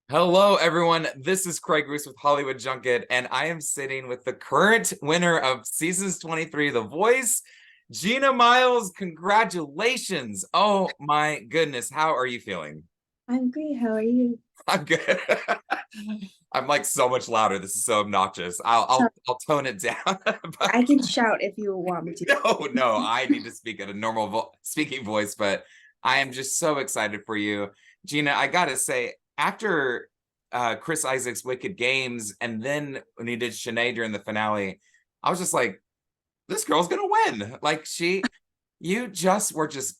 Hello, everyone. This is Craig Ries with Hollywood Junket, and I am sitting with the current winner of seasons 23, The Voice, Gina Miles. Congratulations. Oh my goodness. How are you feeling? I'm great. How are you? I'm good. I'm like so much louder. This is so obnoxious. I'll Uh, I'll, I'll tone it down. But I can shout if you want me to. no, I need to speak at a normal speaking voice, but I am just so excited for you. Gina, I gotta say, after Chris Isaac's Wicked Games, and then when he did Sinead during the finale, I was just like, this girl's gonna win. Like you just were just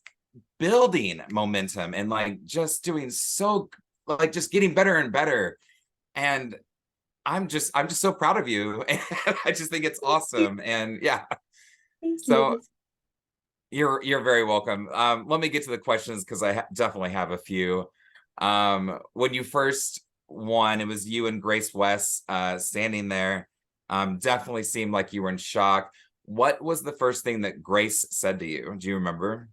building momentum and like just doing so, like just getting better and better. And I'm just so proud of you. And I just think it's Thank you. awesome. And yeah, Thank you. so you're very welcome. Let me get to the questions because definitely have a few. When you first won, it was you and Grace West standing there. Definitely seemed like you were in shock. What was the first thing that Grace said to you? Do you remember?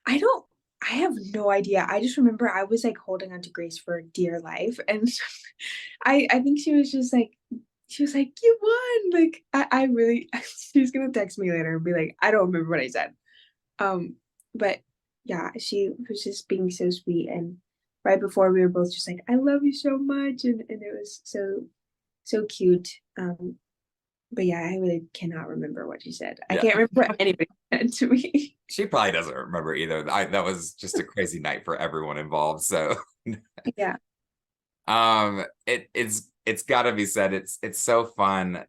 I don't, I have no idea. I just remember I was like holding on to Grace for dear life. And I think she was like, you won. Like, I really, she's going to text me later and be like, I don't remember what I said. Um, but yeah, she was just being so sweet. And right before we were both just like, I love you so much. And it was so cute. But yeah, I really cannot remember what she said. I Yeah. can't remember what anybody said to me. She probably doesn't remember either. That was just a crazy night for everyone involved. So Yeah. it's gotta be said, it's so fun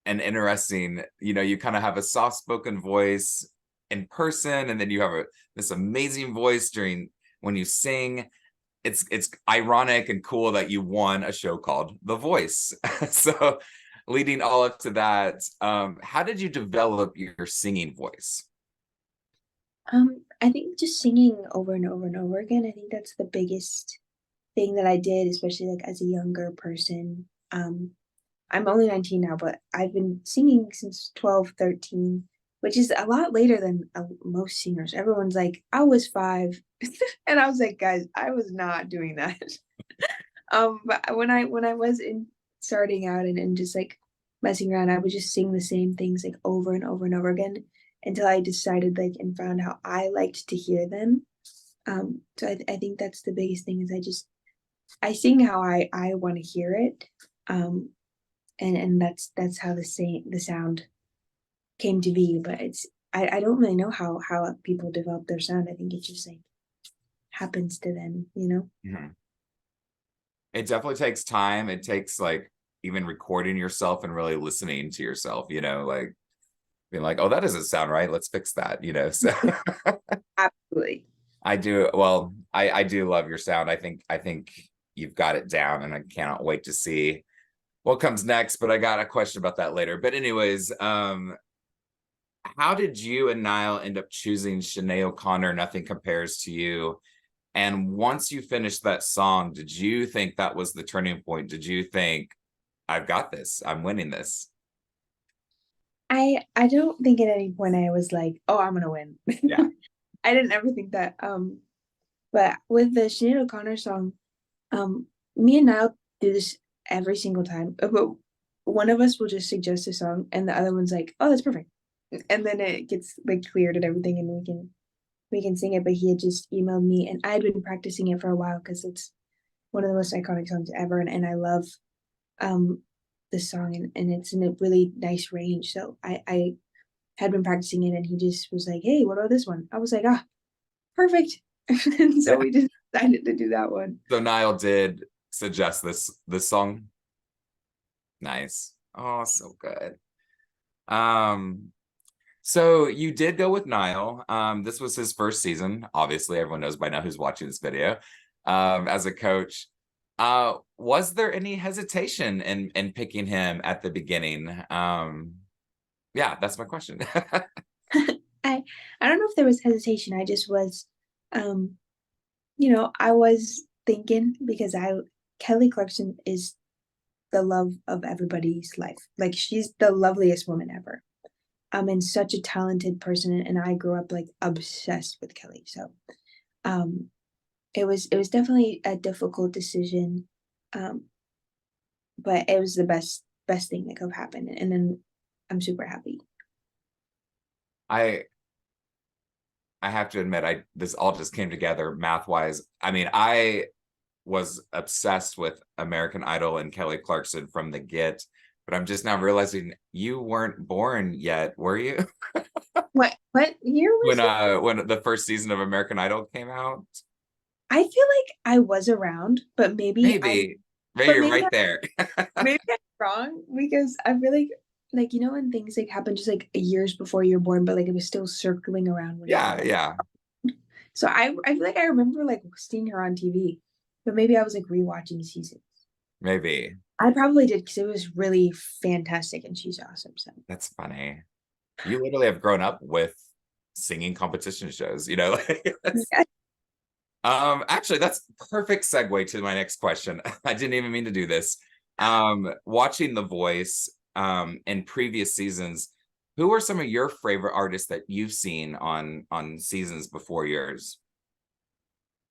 and interesting. You kind of have a soft-spoken voice in person, and then you have this amazing voice during when you sing. It's ironic and cool that you won a show called The Voice. So leading all up to that, how did you develop your singing voice? I think just singing over and over and over again, I think that's the biggest thing that I did, especially like as a younger person. I'm only 19 now, but I've been singing since 12, 13, which is a lot later than most singers. Everyone's like, I was 5. And I was like, guys, I was not doing that. But when I was in starting out and just like messing around, I would just sing the same things like over and over and over again until I decided like and found how I liked to hear them. So I think that's the biggest thing is I sing how I want to hear it. Um, and that's how the sound came to be. But I don't really know how people develop their sound. I think it just like happens to them, you know? Mhm. It definitely takes time. It takes like even recording yourself and really listening to yourself, like being like, oh, that doesn't sound right. Let's fix that. So Absolutely. I do. Well, I do love your sound. I think you've got it down, and I cannot wait to see what comes next. But I got a question about that later. But anyways, how did you and Niall end up choosing Sinead O'Connor? Nothing compares to you. And once you finished that song, did you think that was the turning point? Did you think, I've got this, I'm winning this? I don't think at any point I was like, oh, I'm gonna win. Yeah. I didn't ever think that. But with the Sinead O'Connor song, me and Niall do this every single time. But one of us will just suggest a song, and the other one's like, "Oh, that's perfect," and then it gets like cleared and everything, and we can sing it. But he had just emailed me, and I had been practicing it for a while because it's one of the most iconic songs ever, and I love um the song, and it's in a really nice range. So I had been practicing it, and he just was like, "Hey, what about this one?" I was like, "Ah, perfect," and so Yeah. we just decided to do that one. So Niall did suggest this song. Nice. Oh, so good. Um, so you did go with Niall. This was his first season. Obviously, everyone knows by now who's watching this video. As a coach. Was there any hesitation in picking him at the beginning? Yeah, that's my question. I I don't know if there was hesitation. I just was, um, I was thinking because I Kelly Clarkson is the love of everybody's life. Like she's the loveliest woman ever. And such a talented person, and I grew up like obsessed with Kelly. So, um, it was definitely a difficult decision, um, but it was the best thing that could have happened, and then I'm super happy. I I have to admit, I this all just came together math wise. I mean, I was obsessed with American Idol and Kelly Clarkson from the get, but I'm just now realizing you weren't born yet, were you? What year was it? When the first season of American Idol came out? I feel like I was around, but Maybe. Maybe but you're maybe right there. maybe I'm wrong because I feel like you know when things like happen just like years before you're born, but like it was still circling around when you were Yeah, born. yeah, So I feel like I remember like seeing her on TV, but maybe I was like rewatching seasons. maybe. I probably did because it was really fantastic and she's awesome. So That's funny. You literally have grown up with singing competition shows, you know? Like, yeah. actually, that's perfect segue to my next question. I didn't even mean to do this. Watching The Voice, in previous seasons, who are some of your favorite artists that you've seen on seasons before yours?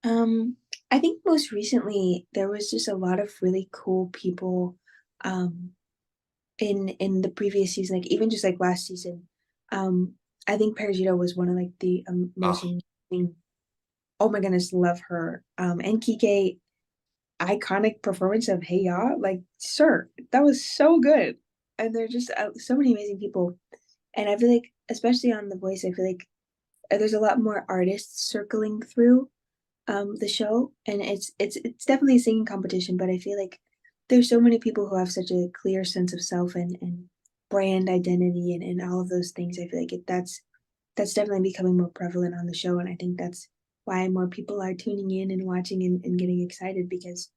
Um, I think most recently there was just a lot of really cool people um in the previous season, like even just like last season. Um, I think Perigito was one of like the most Oh, amazing. Oh my goodness, love her. And Kike, iconic performance of Hey Ya, like sir, that was so good. And they're just so many amazing people. And I feel like, especially on The Voice, I feel like there's a lot more artists circling through the show, and it's definitely a singing competition, but I feel like there's so many people who have such a clear sense of self and brand identity and all of those things. I feel like that's definitely becoming more prevalent on the show, and I think that's why more people are tuning in and watching and getting excited because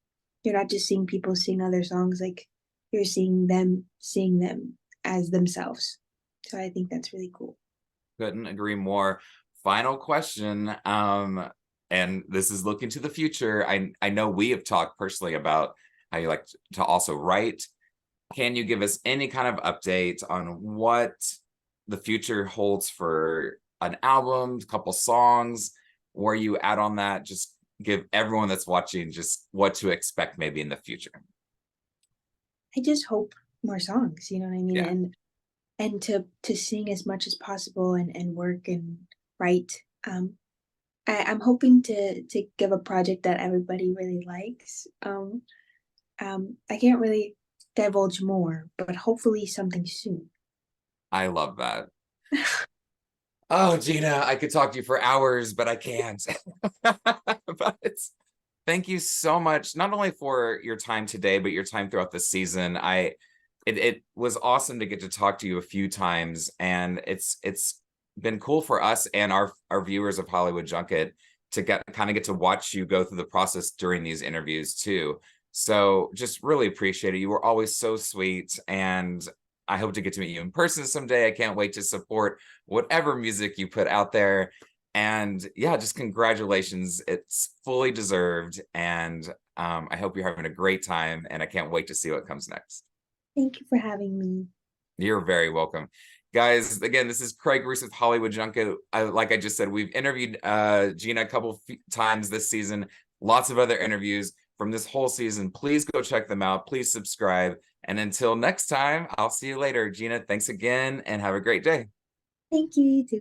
you're not just seeing people sing other songs, like you're seeing them sing them as themselves. So I think that's really cool. couldn't agree more. Final question. And this is looking to the future. I know we have talked personally about how you like to also write. Can you give us any kind of update on what the future holds for an album, a couple songs? Where you at on that? Just give everyone that's watching just what to expect maybe in the future. I just hope more songs, you know what I mean? Yeah, And to sing as much as possible and work and write. I'm hoping to give a project that everybody really likes. I can't really divulge more, but hopefully something soon. I love that. Oh, Gina, I could talk to you for hours, but I can't. But thank you so much, not only for your time today, but your time throughout the season. It was awesome to get to talk to you a few times, and it's been cool for us and our viewers of Hollywood Junket to get to watch you go through the process during these interviews too. So just really appreciate it. You were always so sweet, and I hope to get to meet you in person someday. I can't wait to support whatever music you put out there. And yeah, just congratulations. It's fully deserved. And I hope you're having a great time. And I can't wait to see what comes next. Thank you for having me. You're very welcome. Guys, again, this is Craig Ries with Hollywood Junket. Like I just said, we've interviewed Gina a couple times this season, lots of other interviews from this whole season. Please go check them out. Please subscribe. And until next time, I'll see you later. Gina, thanks again and have a great day. Thank you, you too.